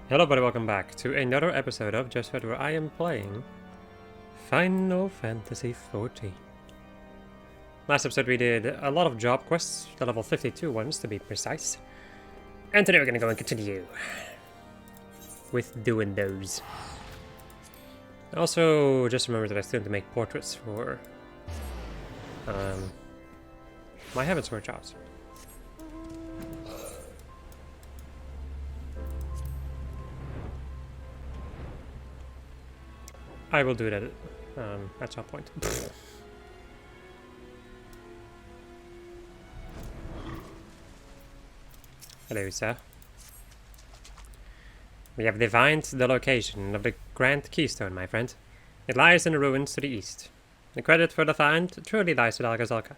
Hello everybody, welcome back to another episode of Just Fed where I am playing Final Fantasy XIV. Last episode we did a lot of job quests, the level 52 ones to be precise. And today we're gonna go and continue with doing those. Also, just remember that I still need to make portraits for my Heavensward jobs. I will do that at some point. Hello, sir. We have divined the location of the Grand Keystone, my friend. It lies in the ruins to the east. The credit for the find truly lies with Algazalka.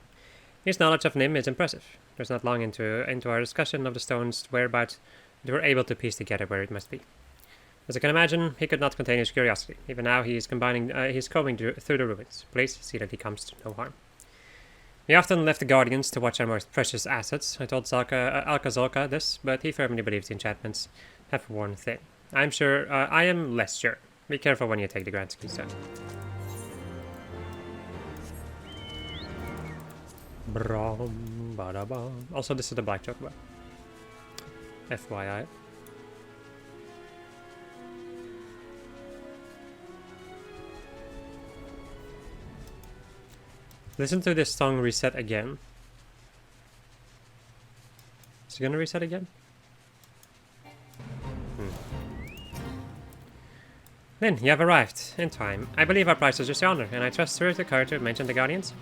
His knowledge of Nim is impressive. There's not long into our discussion of the stone's whereabouts that we're able to piece together where it must be. As I can imagine, he could not contain his curiosity. Even now, he is combing through the ruins. Please see that he comes to no harm. We often left the Guardians to watch our most precious assets. I told Alcazalca this, but he firmly believes the enchantments have worn thin. I'm sure. I am less sure. Be careful when you take the Grand Keystone. Also, this is the Black Chocobo. FYI. Listen to this song reset again. Is it gonna reset again? Then, you have arrived, in time. I believe our price is just yonder, and I trust Sir Takar to mention the Guardians.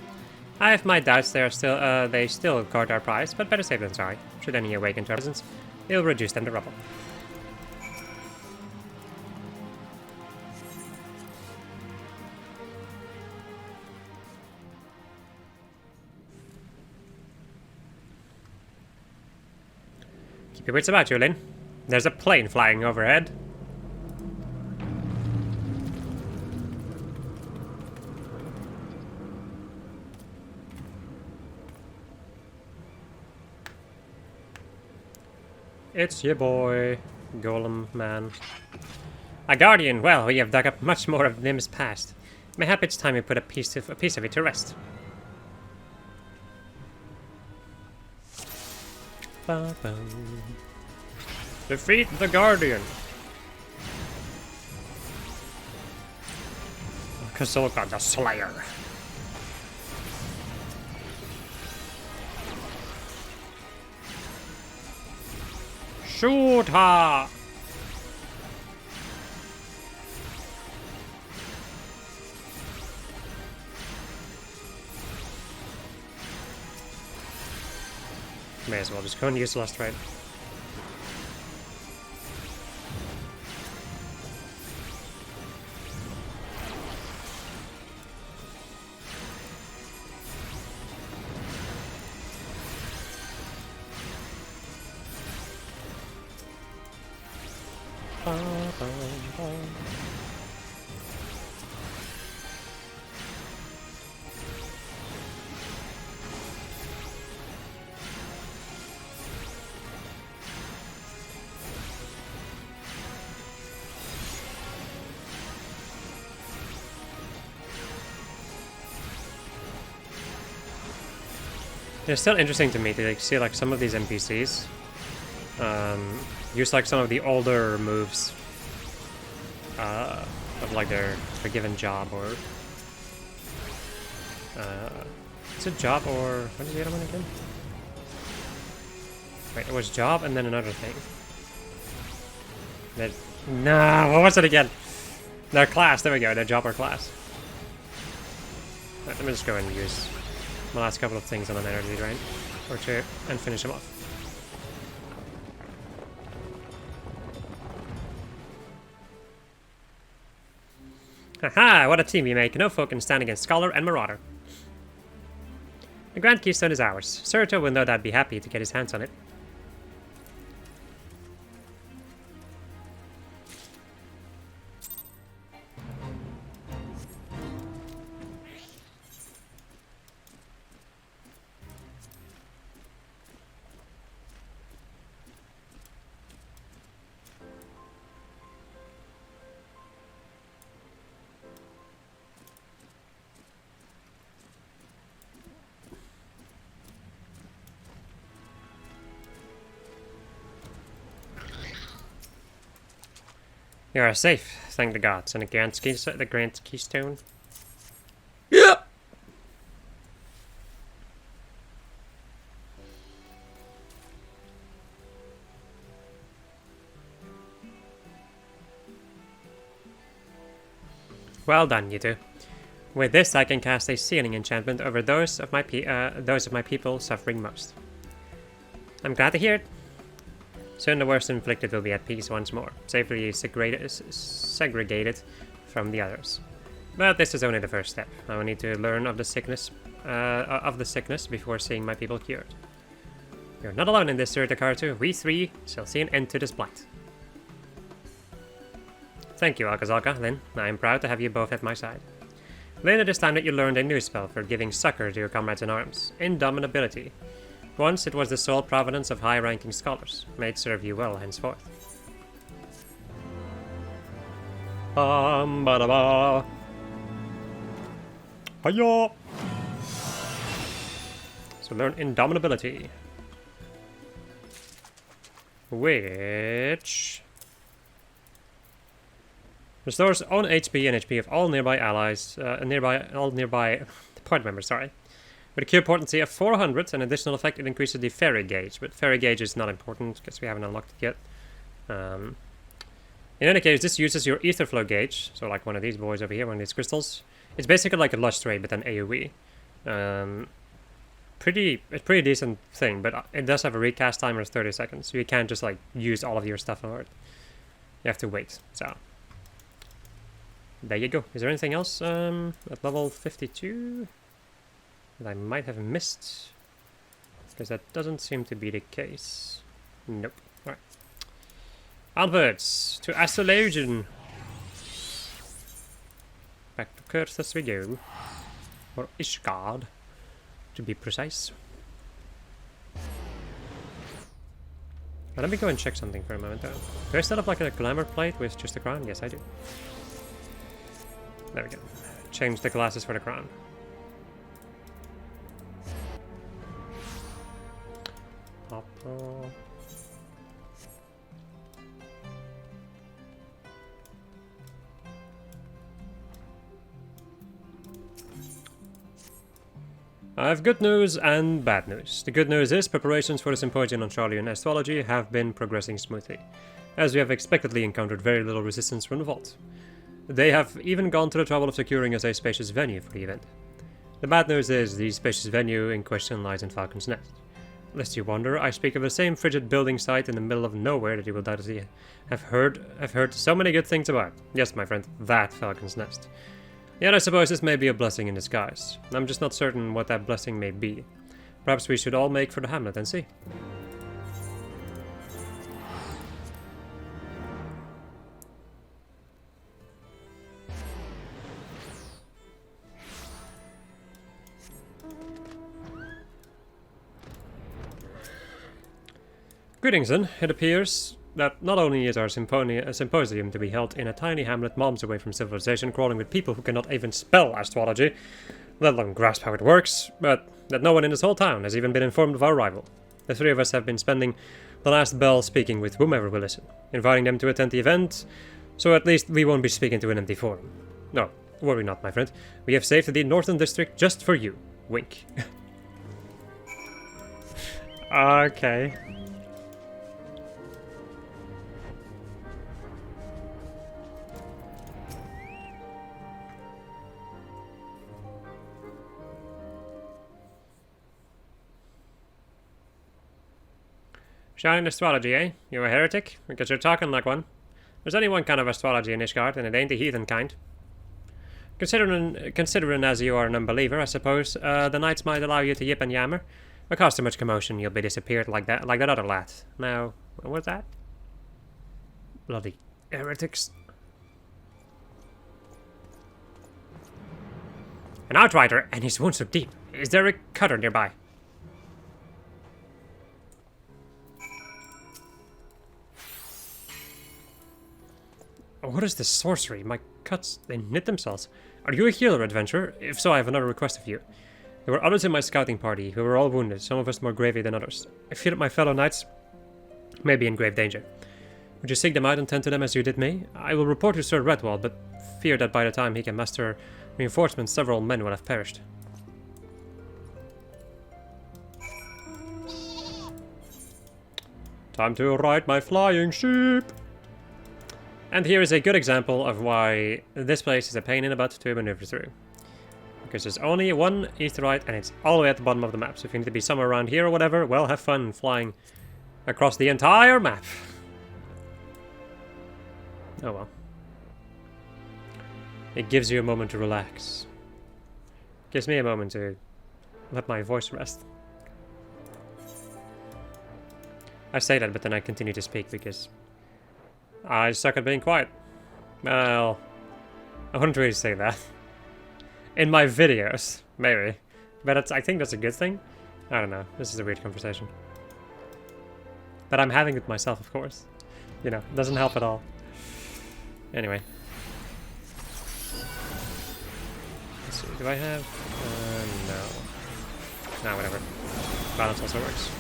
I have my doubts they still guard our prize, but better safe than sorry. Should any awaken to our presence, it will reduce them to rubble. Keep your wits about you, Lyn. There's a plane flying overhead. It's your boy, Golem Man. A Guardian! Well, we have dug up much more of Nim's past. Mayhap it's time we put a piece of it to rest. Defeat the Guardian! Kazolka the Slayer. Shoot her! May as well just go and use Lust Right. It's still interesting to me to see like some of these NPCs use like some of the older moves of like their given job or is it job or what is the other one again? Wait, it was job and then another thing. No, what was it again? Their class. There we go. Their job or class. Right, let me just go and use my last couple of things on an energy drain or two and finish them off. Haha, what a team you make. No folk can stand against Scholar and Marauder. The Grand Keystone is ours. Surto will no doubt be happy to get his hands on it. You are safe, thank the gods, and the Grand Keystone. Yeah. Well done, you two. With this, I can cast a sealing enchantment over those of my people suffering most. I'm glad to hear it. Soon the worst inflicted will be at peace once more, safely segregated from the others. But this is only the first step. I will need to learn of the sickness before seeing my people cured. You're not alone in this, Sir Dakartu. We three shall see an end to this blight. Thank you, Alkazalka, Lyn. I am proud to have you both at my side. Lyn, it is time that you learned a new spell for giving succor to your comrades in arms. Indomitability. Once it was the sole providence of high-ranking scholars. May it serve you well henceforth. Ba-da-ba. Hiya! So learn Indomitability. Which restores own HP and HP of all nearby allies, all nearby party members, sorry. With a cure potency of 400, an additional effect, it increases the fairy gauge, but fairy gauge is not important because we haven't unlocked it yet. In any case, this uses your ether flow gauge, so like one of these boys over here, one of these crystals. It's basically like a Lust Ray, but an AoE. It's a pretty decent thing, but it does have a recast timer of 30 seconds, so you can't just like use all of your stuff on it. You have to wait, so. There you go. Is there anything else at level 52 that I might have missed? Because that doesn't seem to be the case. Nope. Alright. Onwards to Astrologian. Back to Curse as we go. Or Ishgard, to be precise. But let me go and check something for a moment though. Do I set up like a glamour plate with just a crown? Yes, I do. There we go. Change the glasses for the crown. I have good news and bad news. The good news is preparations for the Symposium on Charlian Astrology have been progressing smoothly, as we have expectedly encountered very little resistance from the Vault. They have even gone to the trouble of securing us a spacious venue for the event. The bad news is the spacious venue in question lies in Falcon's Nest. Lest you wonder, I speak of the same frigid building site in the middle of nowhere that you will doubtlessly have heard so many good things about. Yes, my friend, that Falcon's Nest. Yet I suppose this may be a blessing in disguise. I'm just not certain what that blessing may be. Perhaps we should all make for the hamlet and see. Greetings then. It appears that not only is our symposium to be held in a tiny hamlet moments away from civilization, crawling with people who cannot even spell astrology, let alone grasp how it works, but that no one in this whole town has even been informed of our arrival. The three of us have been spending the last bell speaking with whomever will listen, inviting them to attend the event, so at least we won't be speaking to an empty forum. No, worry not, my friend. We have saved the Northern District just for you. Wink. Okay. Shouting astrology, eh? You a heretic? Because you're talking like one. There's only one kind of astrology in Ishgard, and it ain't the heathen kind. Considering as you are an unbeliever, I suppose, the knights might allow you to yip and yammer. But cause too much commotion, you'll be disappeared like that other lad. Now, what was that? Bloody heretics. An outrider, and his wounds so deep. Is there a cutter nearby? What is this sorcery? My cuts, they knit themselves. Are you a healer, adventurer? If so, I have another request of you. There were others in my scouting party who were all wounded, some of us more gravely than others. I fear that my fellow knights may be in grave danger. Would you seek them out and tend to them as you did me? I will report to Sir Redwall, but fear that by the time he can muster reinforcements, several men will have perished. Time to ride my flying sheep! And here is a good example of why this place is a pain in the butt to maneuver through. Because there's only one aetheryte and it's all the way at the bottom of the map. So if you need to be somewhere around here or whatever, well, have fun flying across the entire map. Oh well. It gives you a moment to relax. Gives me a moment to let my voice rest. I say that, but then I continue to speak because I suck at being quiet. Well, I wouldn't really say that. In my videos, maybe. But I think that's a good thing. I don't know. This is a weird conversation. But I'm having it myself, of course. You know, it doesn't help at all. Anyway. Let's see, do I have... no. Nah, whatever. Balance also works.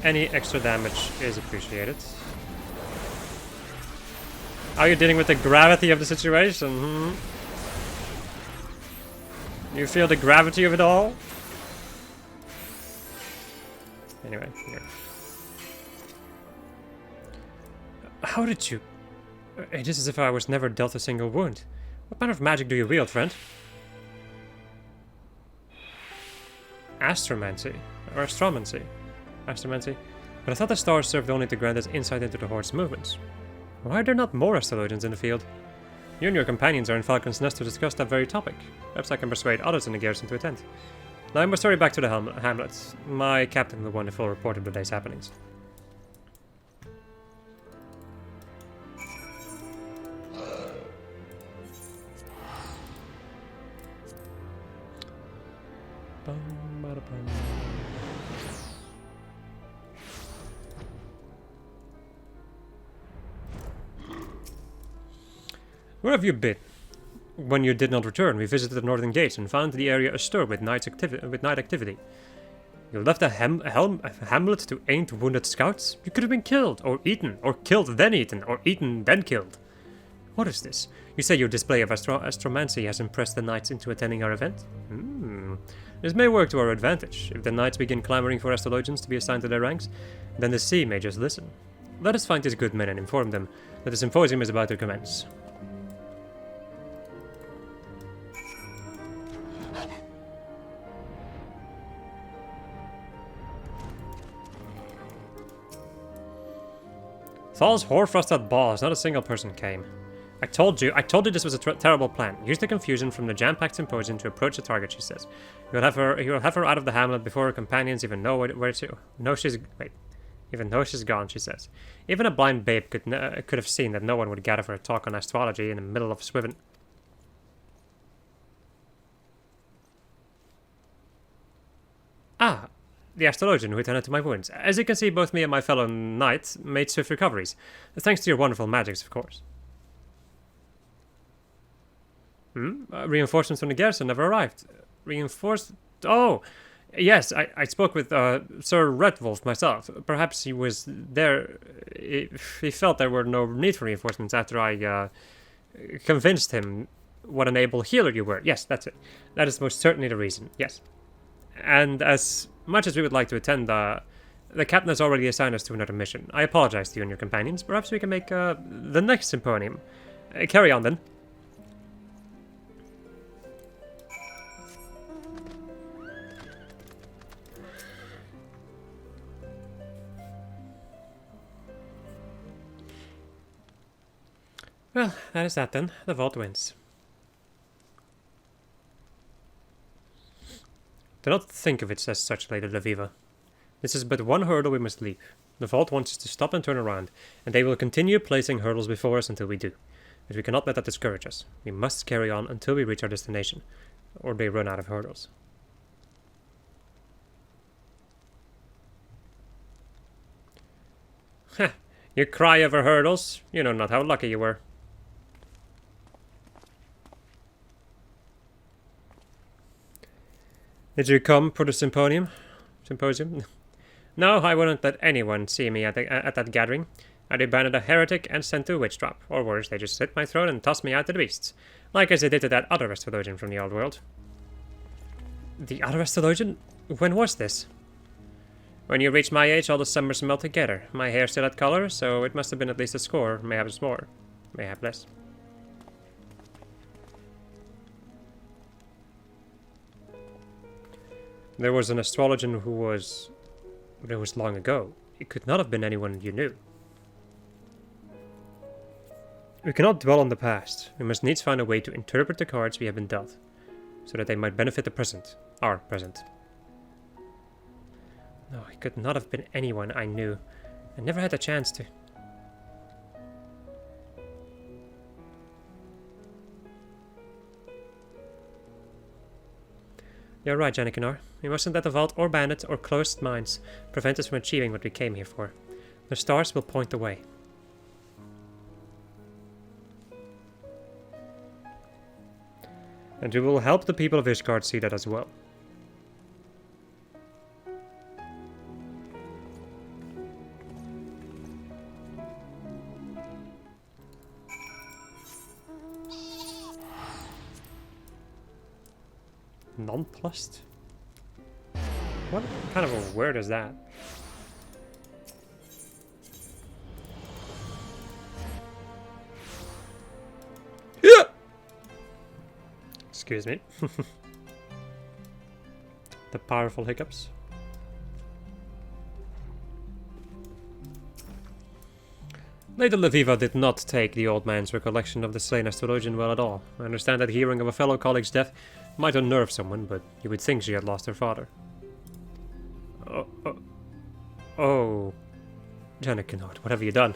Any extra damage is appreciated. How are you dealing with the gravity of the situation? You feel the gravity of it all? Anyway, here. How did you... It is as if I was never dealt a single wound. What kind of magic do you wield, friend? Astromancy. Or astromancy. Astromancy. But I thought the stars served only to grant us insight into the Horde's movements. Why are there not more astrologians in the field? You and your companions are in Falcon's Nest to discuss that very topic. Perhaps I can persuade others in the garrison to attend. Now I must hurry back to the hamlet. My captain will want a full report of the day's happenings. Where have you been? When you did not return, we visited the northern gates and found the area astir with night activity. You left a hamlet to aid wounded scouts? You could have been killed, or eaten, or killed then eaten, or eaten then killed. What is this? You say your display of astromancy has impressed the knights into attending our event? This may work to our advantage. If the knights begin clamoring for astrologians to be assigned to their ranks, then the sea may just listen. Let us find these good men and inform them that the symposium is about to commence. Thal's Horfrosted balls, not a single person came. I told you this was a terrible plan. Use the confusion from the jam-packed symposium to approach the target, she says. You'll have her out of the hamlet before her companions even know where to. Even though she's gone, she says. Even a blind babe could have seen that no one would gather for a talk on astrology in the middle of Swiven. Ah, the astrologian who attended to my wounds. As you can see, both me and my fellow knight made swift recoveries. Thanks to your wonderful magics, of course. Reinforcements from the garrison never arrived. Reinforced... Oh! Yes, I spoke with Sir Redwolf myself. Perhaps he was there... He felt there were no need for reinforcements after I convinced him what an able healer you were. Yes, that's it. That is most certainly the reason, yes. And as much as we would like to attend, the captain has already assigned us to another mission. I apologize to you and your companions. Perhaps we can make the next symposium. Carry on, then. Well, that is that then. The vault wins. Do not think of it as such, Lady Laviva. This is but one hurdle we must leap. The vault wants us to stop and turn around, and they will continue placing hurdles before us until we do. But we cannot let that discourage us. We must carry on until we reach our destination, or they run out of hurdles. Heh, you cry over hurdles? You know not how lucky you were. Did you come for the symposium? No, I wouldn't let anyone see me at that gathering. I debranded a heretic and sent to a witch trap, or worse, they just slit my throat and tossed me out to the beasts, like as they did to that other astrologian from the old world. The other astrologian? When was this? When you reach my age, all the summers melt together. My hair still had color, so it must have been at least a score, mayhaps more, mayhap less. There was an astrologian who was... But it was long ago. It could not have been anyone you knew. We cannot dwell on the past. We must needs find a way to interpret the cards we have been dealt, so that they might benefit the present, our present. No, it could not have been anyone I knew. I never had a chance to. You're right, Janikinar. We mustn't let the vault or bandits or closed minds prevent us from achieving what we came here for. The stars will point the way. And we will help the people of Ishgard see that as well. Nonplussed? What kind of a word is that? Yeah. Excuse me. The powerful hiccups. Lady Leviva did not take the old man's recollection of the slain astrologian well at all. I understand that hearing of a fellow colleague's death might unnerve someone, but you would think she had lost her father. Oh. Janikinard, what have you done?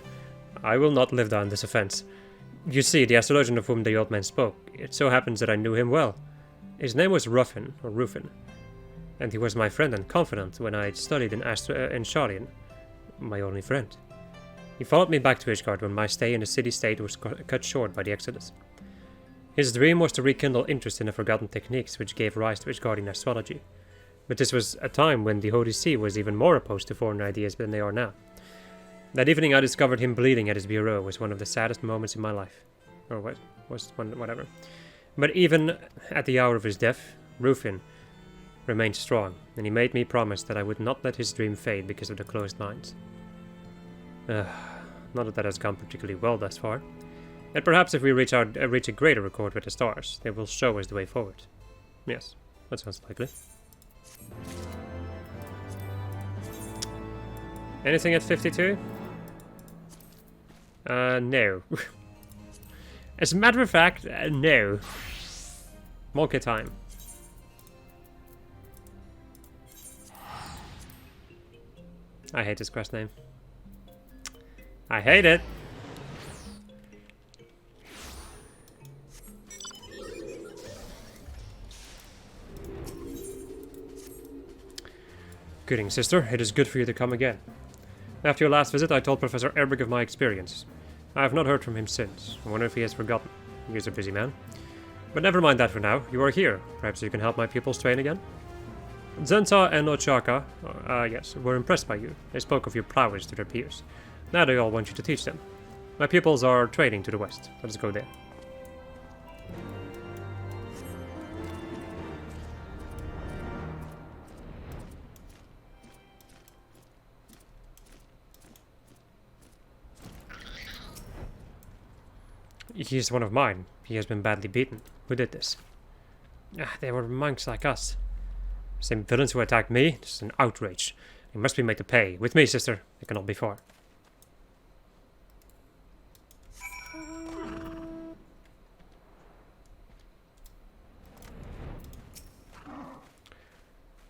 I will not live down this offense. You see, the astrologian of whom the old man spoke, it so happens that I knew him well. His name was Ruffin, or Rufin, and he was my friend and confidant when I studied in Sharian, my only friend. He followed me back to Ishgard when my stay in the city-state was cut short by the Exodus. His dream was to rekindle interest in the forgotten techniques which gave rise to Ishgardian astrology. But this was a time when the Holy See was even more opposed to foreign ideas than they are now. That evening I discovered him bleeding at his bureau was one of the saddest moments in my life. Or what was one, whatever. But even at the hour of his death, Rufin remained strong, and he made me promise that I would not let his dream fade because of the closed minds. Not that that has gone particularly well thus far. Yet perhaps if we reach a greater accord with the stars, they will show us the way forward. Yes, that sounds likely. Anything at 52? No. As a matter of fact, no. Molke time. I hate this quest name. I hate it. Greetings, sister. It is good for you to come again. After your last visit, I told Professor Erbig of my experiences. I have not heard from him since. I wonder if he has forgotten. He is a busy man. But never mind that for now. You are here. Perhaps you can help my pupils train again? Zenta and Ochaka, yes, were impressed by you. They spoke of your prowess to their peers. Now they all want you to teach them. My pupils are trading to the west. Let us go there. He is one of mine. He has been badly beaten. Who did this? They were monks like us. Same villains who attacked me. This is an outrage. They must be made to pay. With me, sister. They cannot be far.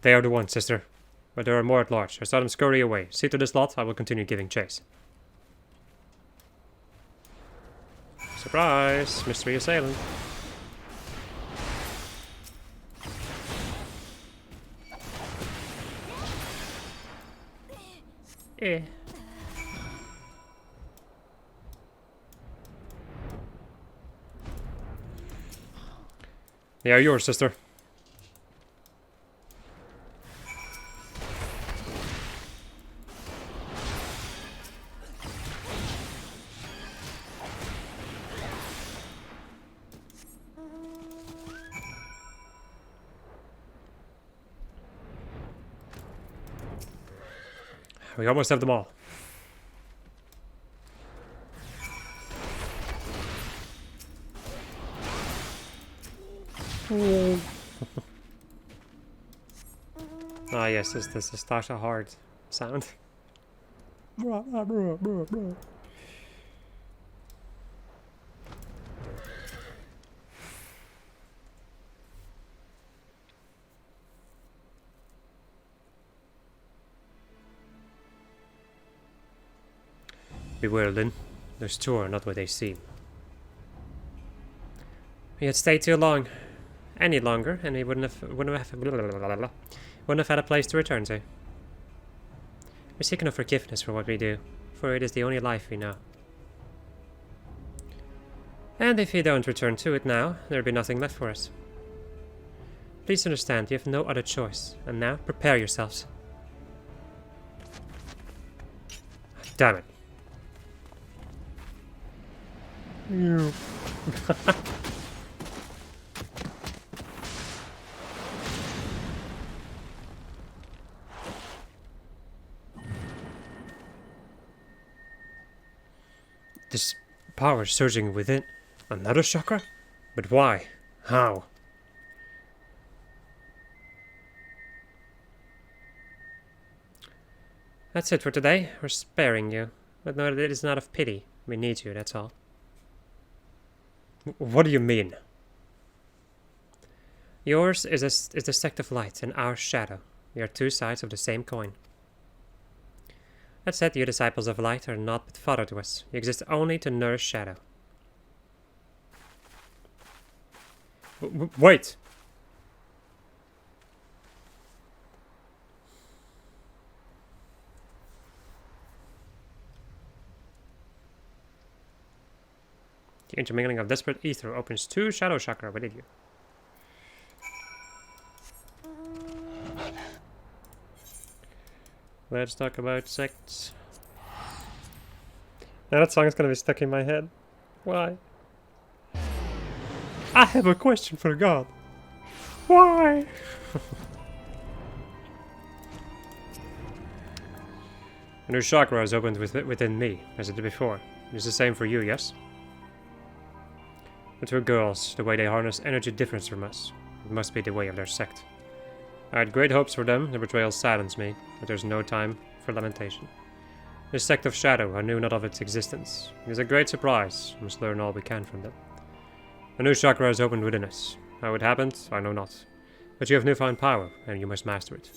They are the ones, sister. But there are more at large. I saw them scurry away. See to this lot, I will continue giving chase. Surprise! Mystery assailant. They are yours, sister. We almost have them all. Ah, yes, this is Tasha hard sound. Beware, Lynn. Those two are not what they seem. We had stayed too long, any longer, and we wouldn't have had a place to return to. We seek no forgiveness for what we do, for it is the only life we know. And if we don't return to it now, there'll be nothing left for us. Please understand, you have no other choice, and now prepare yourselves. Damn it. This power surging within another chakra? But why? How? That's it for today. We're sparing you. But no, it is not of pity. We need you, that's all. What do you mean? Yours is the sect of light and our shadow. We are two sides of the same coin. That said, you disciples of light are not but fodder to us. You exist only to nourish shadow. Wait! The intermingling of desperate ether opens two shadow chakra within you. Let's talk about sects. Now that song is gonna be stuck in my head. Why? I have a question for God. Why? A new chakra has opened within me, as it did before. It is the same for you, yes? The two girls, the way they harness energy differs from us. It must be the way of their sect. I had great hopes for them, their betrayal saddens me, but there's no time for lamentation. This sect of shadow, I knew not of its existence. It is a great surprise, we must learn all we can from them. A new chakra has opened within us. How it happened, I know not. But you have newfound power, and you must master it.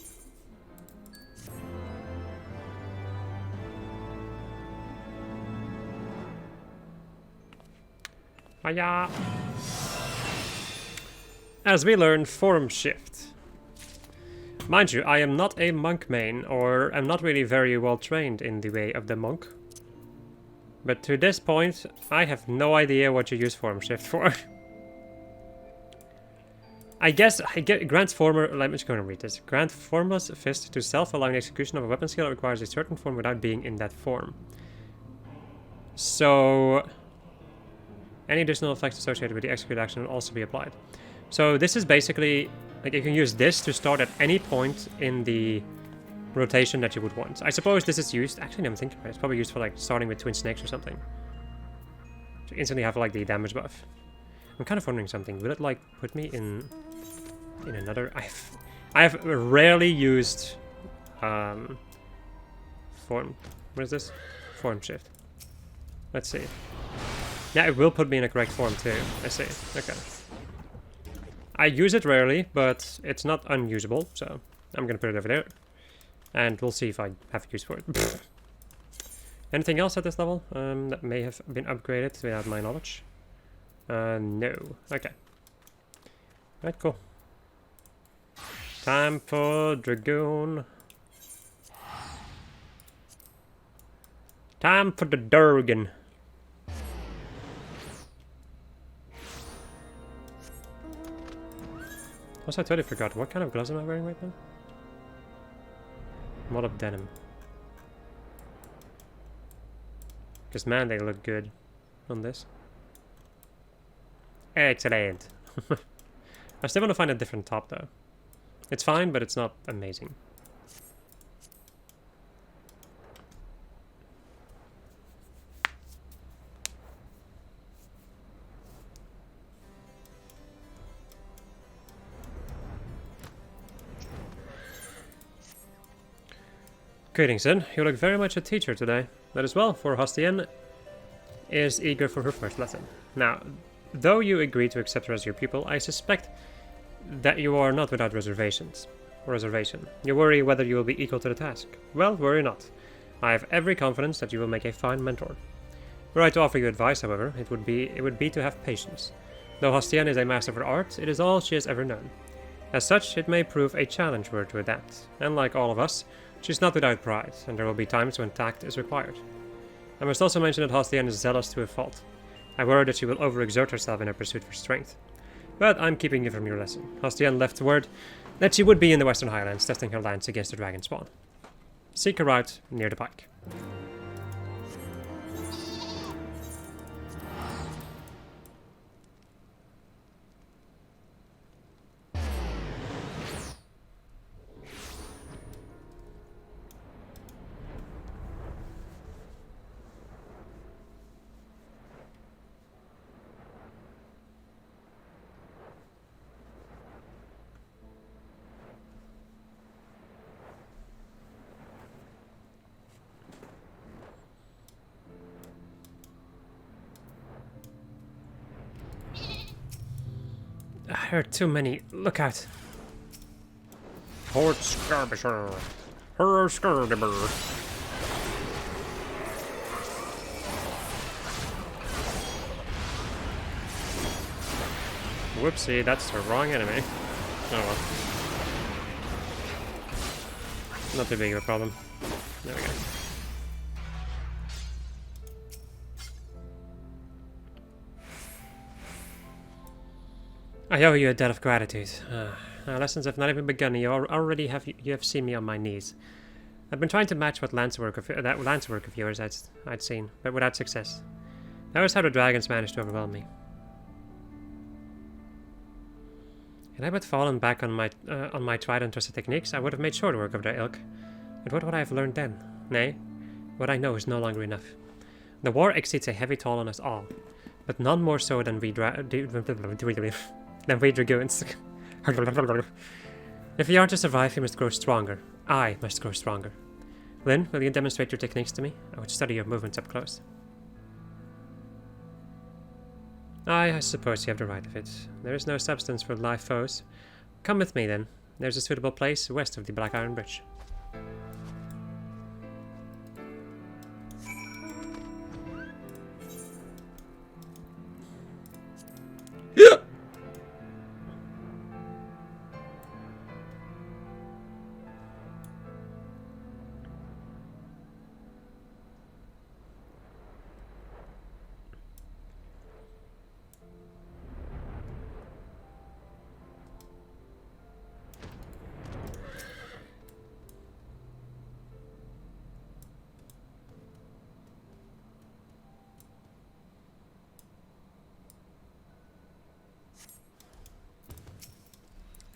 Hiya! As we learn, form shift. Mind you, I am not a monk main, or am not really very well trained in the way of the monk. But to this point, I have no idea what you use form shift for. I guess I get grants former. Let me just go and read this. Grant formless fist to self-allowing the execution of a weapon skill that requires a certain form without being in that form. So any additional effects associated with the execute action will also be applied. So this is basically like you can use this to start at any point in the rotation that you would want. I suppose this is used. Actually, I'm thinking about it. It's probably used for like starting with twin snakes or something. To instantly have like the damage buff. I'm kind of wondering something. Will it like put me in another? I have rarely used form. What is this? Form shift. Let's see. Yeah, it will put me in a correct form too. I see. Okay. I use it rarely, but it's not unusable, so I'm gonna put it over there. And we'll see if I have use for it. Anything else at this level that may have been upgraded without my knowledge? No. Okay. Right, cool. Time for Dragoon. Time for the Durgan. Also, I totally forgot. What kind of gloves am I wearing right now? Mod of denim. Because, man, they look good on this. Excellent. I still want to find a different top, though. It's fine, but it's not amazing. Greetings, son. You look very much a teacher today. That is well, for Hostienne is eager for her first lesson. Now, though you agree to accept her as your pupil, I suspect that you are not without reservation. You worry whether you will be equal to the task. Well, worry not. I have every confidence that you will make a fine mentor. Were I to offer you advice, however, it would be to have patience. Though Hostienne is a master of her art, it is all she has ever known. As such, it may prove a challenge for her to adapt, and like all of us, she is not without pride, and there will be times when tact is required. I must also mention that Hostienne is zealous to a fault. I worry that she will overexert herself in her pursuit for strength. But I'm keeping you from your lesson. Hostienne left word that she would be in the Western Highlands testing her lance against the dragon spawn. Seek her out near the pike. I heard too many. Look out. Port Skirmisher. Her Skirmisher. Whoopsie, that's the wrong enemy. Oh well. Not too big of a problem. There we go. I owe you a debt of gratitude. Our lessons have not even begun. You have seen me on my knees. I've been trying to match what lance work of yours I'd seen, but without success. That was how the dragons managed to overwhelm me. Had I but fallen back on my tried and trusted techniques, I would have made short work of their ilk. But what would I have learned then? Nay, what I know is no longer enough. The war exceeds a heavy toll on us all, but none more so than we dragoons. If we are to survive, we must grow stronger. I must grow stronger. Lynn, will you demonstrate your techniques to me? I would study your movements up close. I suppose you have the right of it. There is no substance for live foes. Come with me, then. There's a suitable place west of the Black Iron Bridge. Yeah.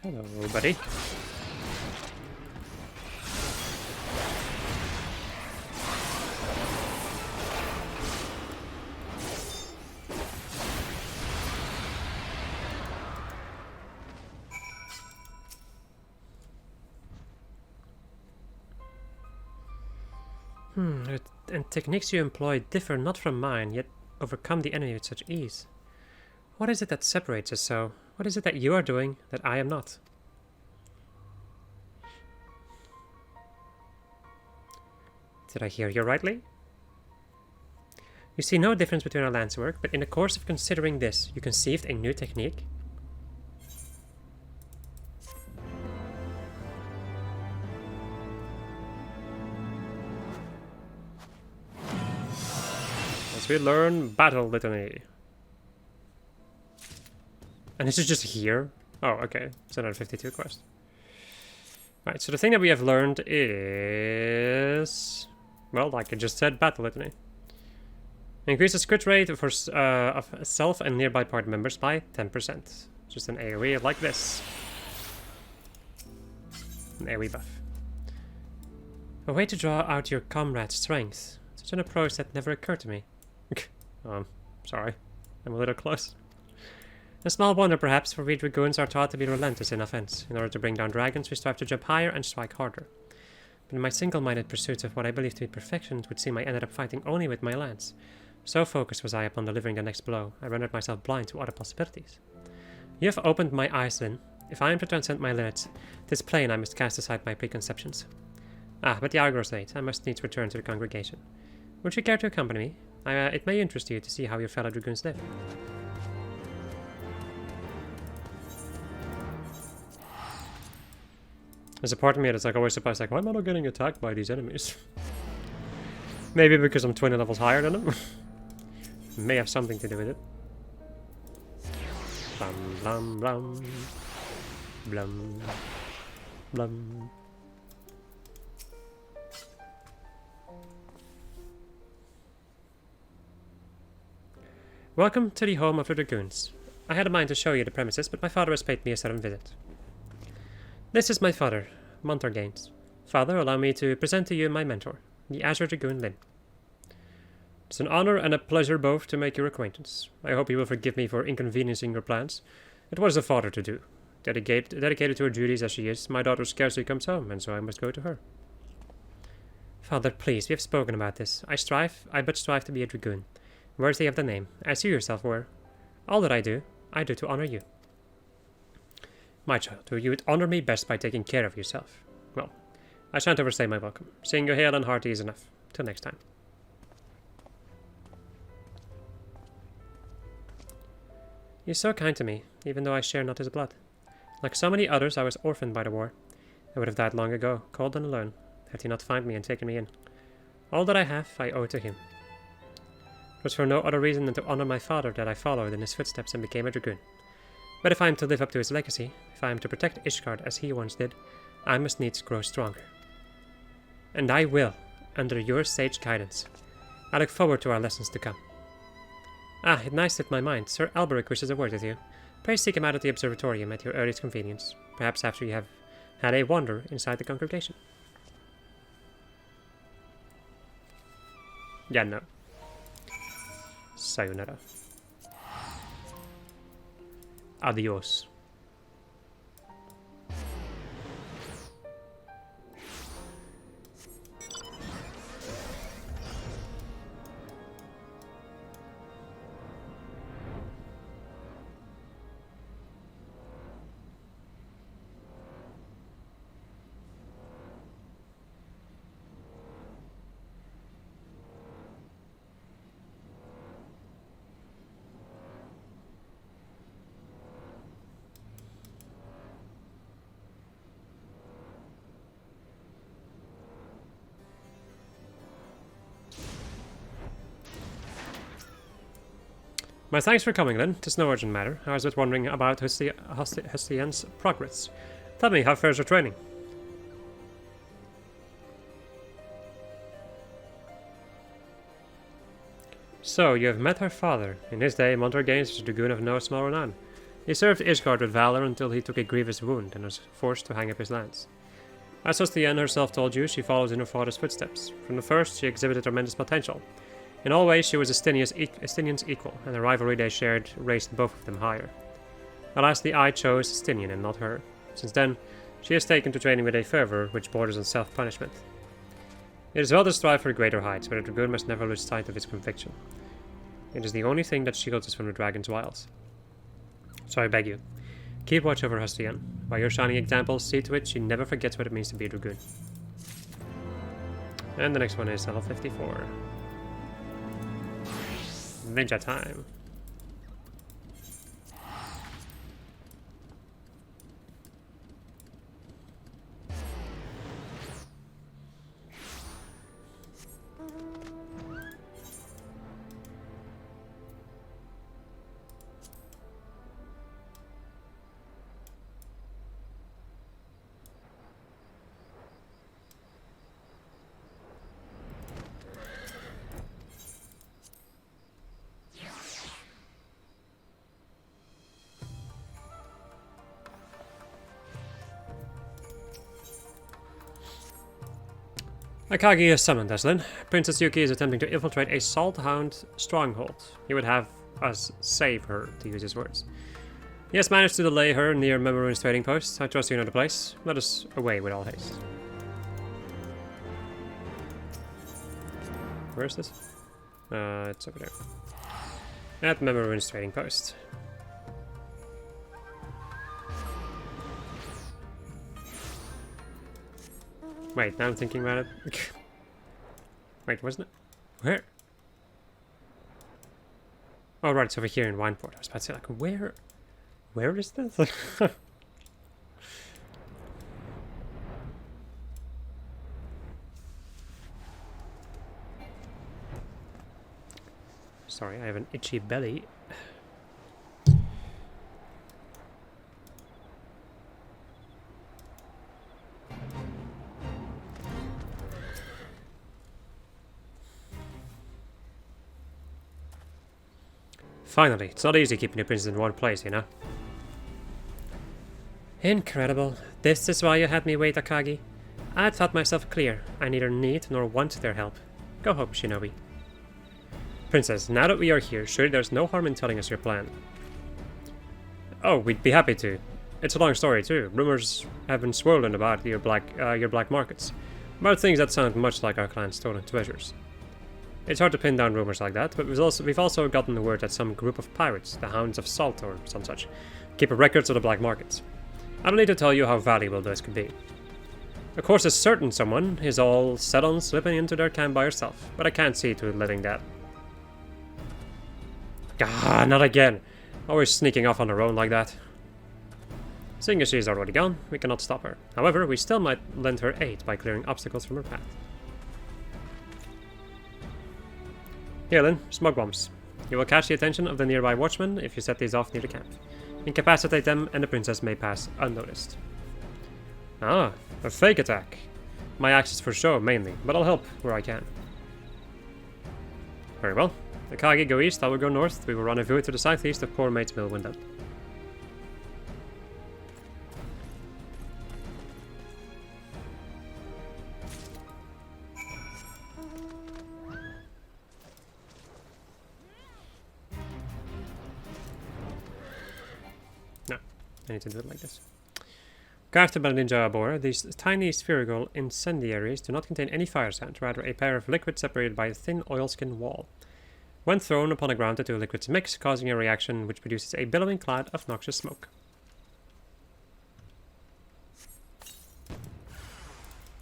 Hello, buddy. And techniques you employ differ not from mine, yet overcome the enemy with such ease. What is it that separates us so? What is it that you are doing that I am not? Did I hear you rightly? You see no difference between our lance work, but in the course of considering this, you conceived a new technique? As we learn Battle Litany. And this is just here? Oh, okay. It's another 52 quest. Right, so the thing that we have learned is... well, like I just said, Battle Litany. Increases crit rate for, of self and nearby party members by 10%. Just an AoE like this. An AoE buff. A way to draw out your comrade's strength. Such an approach that never occurred to me. Sorry. I'm a little close. A small wonder, perhaps, for we dragoons are taught to be relentless in offense. In order to bring down dragons, we strive to jump higher and strike harder. But in my single-minded pursuit of what I believed to be perfection, it would seem I ended up fighting only with my lance. So focused was I upon delivering the next blow, I rendered myself blind to other possibilities. You have opened my eyes, then. If I am to transcend my limits, it is plain I must cast aside my preconceptions. Ah, but the hour grows late. I must needs return to the congregation. Would you care to accompany me? It may interest you to see how your fellow dragoons live. There's a part of me that's like always surprised, like, why am I not getting attacked by these enemies? Maybe because I'm 20 levels higher than them. May have something to do with it. Blum blum blum. Blum blum. Welcome to the home of the dragoons. I had a mind to show you the premises, but my father has paid me a sudden visit. This is my father, Montar Gaines. Father, allow me to present to you my mentor, the Azure Dragoon Lyn. It's an honor and a pleasure both to make your acquaintance. I hope you will forgive me for inconveniencing your plans. It was a father to do. Dedicated to her duties as she is, my daughter scarcely comes home, and so I must go to her. Father, please, we have spoken about this. I but strive to be a dragoon, worthy of the name, as you yourself were. All that I do to honor you. My child, you would honor me best by taking care of yourself. Well, I shan't overstay my welcome. Seeing you hale and hearty is enough. Till next time. He is so kind to me, even though I share not his blood. Like so many others, I was orphaned by the war. I would have died long ago, cold and alone, had he not found me and taken me in. All that I have, I owe to him. It was for no other reason than to honor my father that I followed in his footsteps and became a dragoon. But if I am to live up to his legacy, if I am to protect Ishgard as he once did, I must needs grow stronger. And I will, under your sage guidance. I look forward to our lessons to come. Ah, it niced my mind. Sir Alberic wishes a word with you. Pray seek him out at the observatorium at your earliest convenience, perhaps after you have had a wander inside the congregation. Yeah, no. Sayonara. Adios. My thanks for coming, then. 'Tis no urgent matter. I was but wondering about Hustian's progress. Tell me, how fares your training? So, you have met her father. In his day, Montar Gaines was a dragoon of no small renown. He served Ishgard with valor until he took a grievous wound and was forced to hang up his lance. As Hustian herself told you, she followed in her father's footsteps. From the first, she exhibited tremendous potential. In all ways, she was Estinian's equal, and the rivalry they shared raised both of them higher. Alas, the eye chose Estinian and not her. Since then, she has taken to training with a fervor which borders on self-punishment. It is well to strive for greater heights, but a dragoon must never lose sight of his conviction. It is the only thing that shields us from the dragon's wiles. So I beg you, keep watch over Hustian. By your shining example, see to it she never forgets what it means to be a dragoon. And the next one is level 54. Ninja time. Akagi is summoned, Eslin. Princess Yuki is attempting to infiltrate a Salthound stronghold. He would have us save her, to use his words. He has managed to delay her near Memorune's trading post. I trust you know the place. Let us away with all haste. Where is this? It's over there. At Memory Ruins Trading Post. Wait, now I'm thinking about it. Wait, wasn't it? Where? Oh, right, it's over here in Wineport. I was about to say, like, where? Where is this? Sorry, I have an itchy belly. Finally, it's not easy keeping your princess in one place, you know? Incredible. This is why you had me wait, Akagi. I had thought myself clear. I neither need nor want their help. Go home, Shinobi. Princess, now that we are here, surely there's no harm in telling us your plan. Oh, we'd be happy to. It's a long story too. Rumors have been swirling about your black markets, about things that sound much like our clan's stolen treasures. It's hard to pin down rumors like that, but we've also gotten the word that some group of pirates, the Hounds of Salt or some such, keep records of the black markets. I don't need to tell you how valuable those could be. Of course, a certain someone is all set on slipping into their camp by herself, but I can't see to living that. Ah, not again. Always sneaking off on her own like that. Seeing as she is already gone, we cannot stop her. However, we still might lend her aid by clearing obstacles from her path. Here, Lynn, smoke bombs. You will catch the attention of the nearby watchmen if you set these off near the camp. Incapacitate them, and the princess may pass unnoticed. Ah, a fake attack. My axe is for show, mainly, but I'll help where I can. Very well. Akagi, go east, I will go north. We will rendezvous to the southeast of Poor Mate's Mill Window. No, I need to do it like this. Crafted by Ninja Abor, these tiny spherical incendiaries do not contain any fire scent, rather a pair of liquid separated by a thin oilskin wall. When thrown upon the ground, the two liquids mix, causing a reaction which produces a billowing cloud of noxious smoke.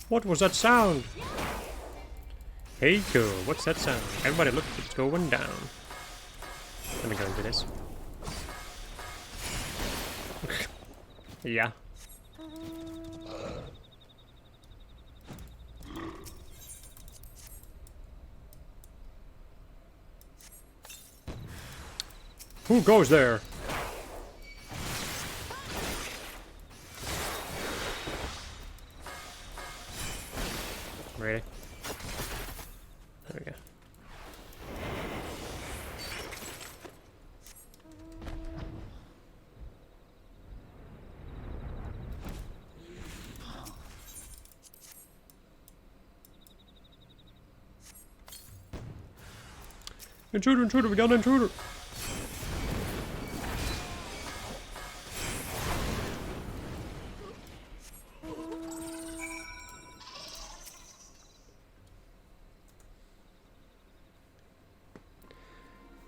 What was that sound? Hey, go, what's that sound? Everybody look, it's going down. Let me go into this. Yeah. Who goes there? Really? There we go. Intruder, intruder, we got an intruder!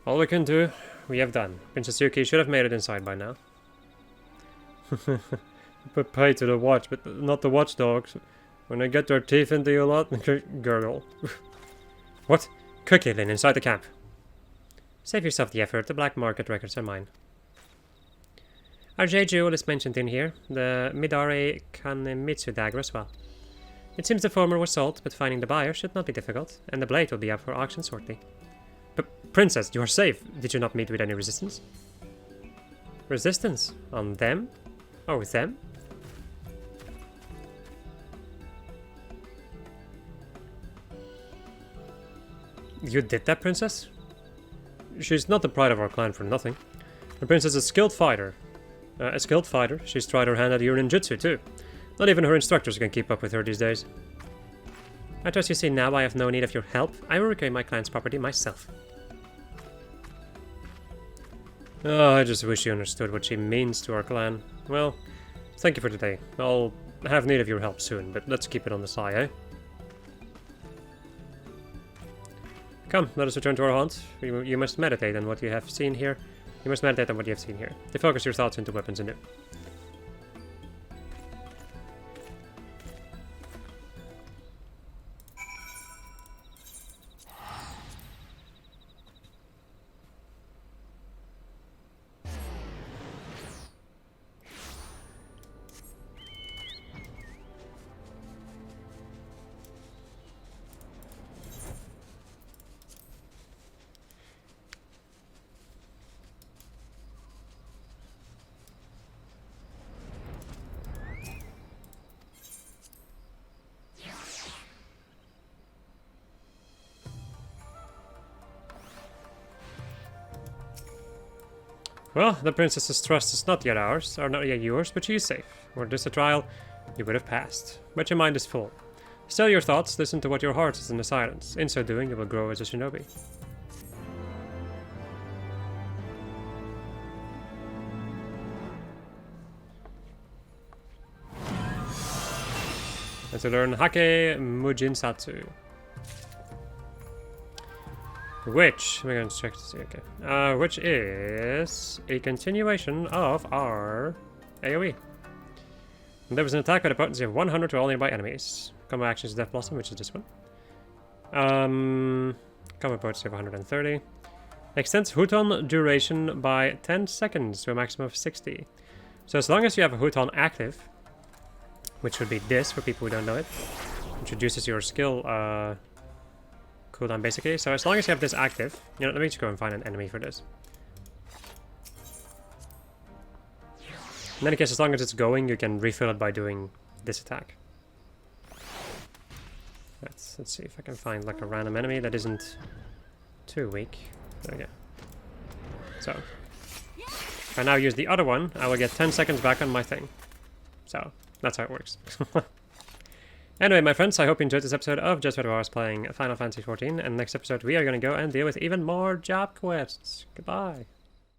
All we can do, we have done. Princess Yuki should have made it inside by now. Put pay to the watch, but not the watchdogs. When they get their teeth into you a lot, gurgle. What? Quickly, Lin, inside the camp. Save yourself the effort, the black market records are mine. Our J jewel is mentioned in here, the Midare Kanemitsu dagger as well. It seems the former was sold, but finding the buyer should not be difficult, and the blade will be up for auction shortly. But, Princess, you are safe. Did you not meet with any resistance? Resistance? On them? Oh, with them? You did that, Princess? She's not the pride of our clan for nothing. The princess is a skilled fighter. She's tried her hand at your ninjutsu, too. Not even her instructors can keep up with her these days. I trust you see now I have no need of your help. I will reclaim my clan's property myself. Oh, I just wish you understood what she means to our clan. Well, thank you for today. I'll have need of your help soon, but let's keep it on the sly, eh? Come, let us return to our haunt. You must meditate on what you have seen here. You must meditate on what you have seen here. To focus your thoughts into weapons anew. Well, the princess's trust is not yet ours, or not yet yours, but she is safe. Were this a trial, you would have passed. But your mind is full. Still your thoughts, listen to what your heart is in the silence. In so doing, you will grow as a shinobi. And to learn Hake Mujin Satsu. Which, we're going to check to see, okay. Which is a continuation of our AoE. And there was an attack with a potency of 100 to all nearby enemies. Combo action is Death Blossom, which is this one. Combo potency of 130. Extends Huton duration by 10 seconds to a maximum of 60. So as long as you have a Huton active, which would be this for people who don't know it, which reduces your skill cooldown basically. So as long as you have this active, you know, let me just go and find an enemy for this. In any case, as long as it's going, you can refill it by doing this attack. Let's see if I can find like a random enemy that isn't too weak. There we go. So if I now use the other one, I will get 10 seconds back on my thing. So that's how it works. Anyway, my friends, I hope you enjoyed this episode of Just What I Was playing Final Fantasy XIV, and next episode we are going to go and deal with even more job quests. Goodbye.